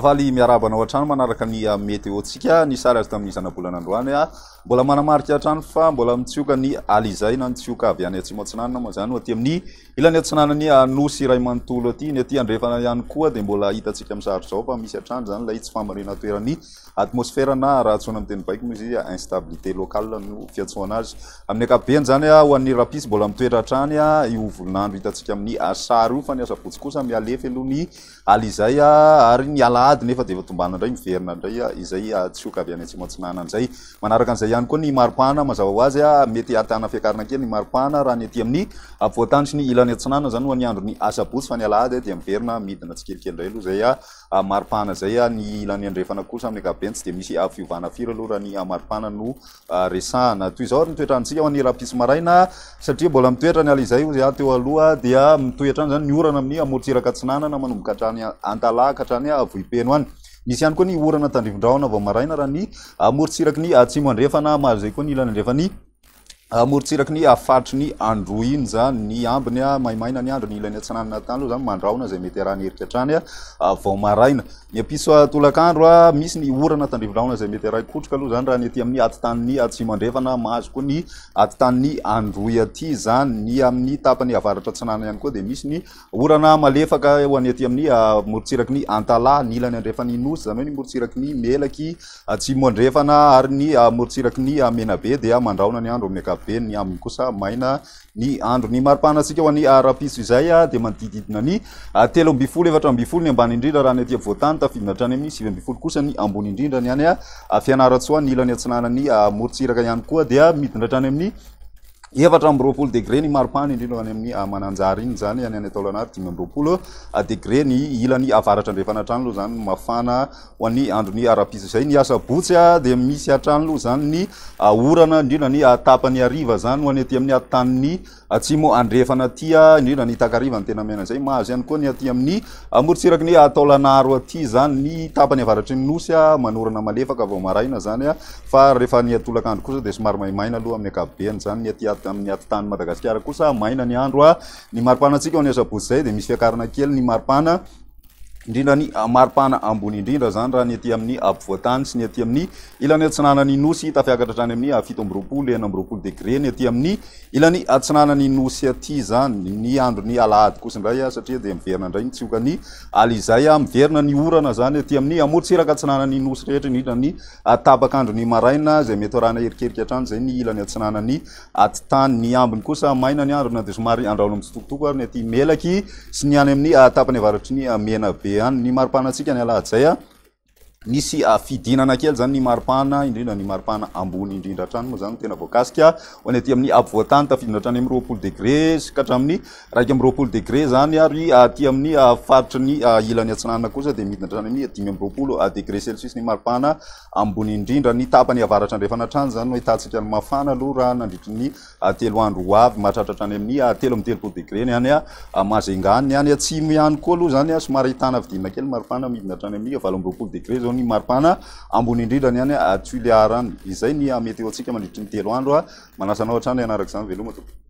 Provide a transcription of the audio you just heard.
Valy miarabana ao an-trano manaraka ny météo-tsika ny sary azy tamin'ny isana-bolana androany mbola manamarika an-trano fa mbola mitsioka ny alizay na nitsioka avy any atsimo atsinanana moa zany aty amin'ny ilany atsinanany nosy iray manontolo aty ny aty andrefana ihany koa dia mbola hitantsika amin'ny sary zao fa misy an-trano zany ilay tsy famarina toeran'ny atmosfera na raha antsoina amin'ny teny baiko moa izy instabilité locale no fiantsoana azy amin'ny ankapobeny zany ho an'ny rapisy mbola mitoetra hatrany io volonandro hitantsika amin'ny sary io fa ny asabotsy kosa mialefa aloha ny alizay ary ny alahady nefa dia efa tombana indray miverina indray izay tsioka avy any atsimo atsinanana izay manaraka an'izay ihany koa ny maripana mazava ho azy mety atana fiakarana kely ny maripana raha ny aty amin'ny voatany sy ny ilany atsinanana zany ho ny andro ny asabotsy fa ny alahady dia miverina midina tsikelikely indray aloha zay maripana zay ny ilany andrefana kosa amin'ny ankapobeny tsy dia misy fiovana firy aloha raha ny maripana no resahana toy izao ary mitoetrantsika ho an'ny rapisy maraina satria mbola mitoetra ny alizay io teo aloha dia mitoetra zany ny orana amin'ny amorontsiraka atsinanana manomboka hatrany antalaha ka hatrany vohipeno any misy ihany koa ny orana tandrivondraona vao maraina raha ny amorontsiraky ny atsimo andrefana mahazo zay koa ny ilany andrefany amorontsiraky ny afatry ny andro iny zany ny ambiny maimaina ny andro ny ilany atsinanana tany aloha zany mandraona zay mety arahany herika hatrany vao maraina ny ampiso tolakandro misy ny orana tandrivondraona zay mety arahy kotroka aloha zany raha ny aty amin'ny atitan'ny atsimo andrefana mahazo koa ny atitan'ny androy aty zany ny amin'ny tapany avaratra atsinanana ihany koa dia misy ny orana malefaka ho any aty amin'ny amorontsiraky ny antalaha ny ilany andrefany nosy zany hoe ny amorontsiraky ny melaky atsimo andrefana ary ny amorontsiraky ny menabe dia mandraona ny andro amin'ny be ny aminy kosa maina ny andro ny maripana atsika ho an'ny rapiso izay dia manodididina ny 3 4 ny ambany indrindra raha ny aty voatany tafidina hatrany amin'ny 7 kosa ny ambony indrindra ny any fianaratsoa ny ilany atsinanany amorontsiraka ihany koa dia midina hatrany amin'ny 4 degré ny maripana indrindra any amin'ny mananjary iny zany any any ataolanary 5 degré ny ilany avaratra andrefana hatrany aloha zany mafana ho an'ny andro ny rapiso izay ny asabotsy dia misy hatrany aloha zany ny orana indrindra ny tapany ariva zany ho any aty amin'ny atanin'ny atsimo andrefana aty indrindra ny takariva ny tena mena zay mahazo ihany koa ny aty amin'ny amorontsiraky ny ataolanaro aty zany ny tapany avaratry ny nosy manorana malefaka vao maraina zany fa rehefa ny atolakandro kosa dia somary maimaina aloha amin'ny ankapobeny zany ny aty amin'ny atitany Madagasikara kosa maina ny andro ny maripana atsika ho ny asabotsy zay dia misy fiakarana kely ny maripana indrindra ny maripana ambony indrindra zany raha ny aty amin'ny ampovoatany sy ny aty amin'ny ilany atsinanany nosy tafiakatra hatrany amin'ny 7 degré ny aty amin'ny ilany atsinanany nosy aty zany ny andro ny alahady kosa indray satria dia miverina indray nitsioka ny alizay miverina ny orana zany aty amin'ny amorontsiraka atsinanany nosy rehetra indrindra ny tapakandro ny maraina zay mety arahana herikerika hatrany zay ny ilany atsinanany atitany ny ambiny kosa maina ny andro na dia somary andraona mitsitokotoko ary ny aty melaky sy ny any amin'ny tapany avaratry ny menabe ny maripana atsika ny alahady zay nisy fidinana kely zany ny maripana indrindra ny maripana ambony indrindra hatrany moa zany tena voakasika ho any aty amin'ny ampovoatany tafidina hatrany amin'ny 20 degré ka hatramin'ny 20 degré zany ary aty amin'ny faritry ny ilany atsinanana kosa dia midina hatrany amin'ny 15 degré celsius ny maripana ambony indrindra ny tapany avaratra andrefana hatrany zany no hitantsika ny mafana aloha raha nandritry ny 3 andro ho avy mahatratra hatrany amin'ny 13 degré ny any mazengany ny any atsimo ihany koa aloha zany somary ahitana vidinina kely maripana midina hatrany amin'ny 18 degré zao ny maripana ambony indrindra ny any Tuilearany izay ny météo-tsika mandritry ny 3 andro manasanao hatrany ianaraka izany veloma tompoko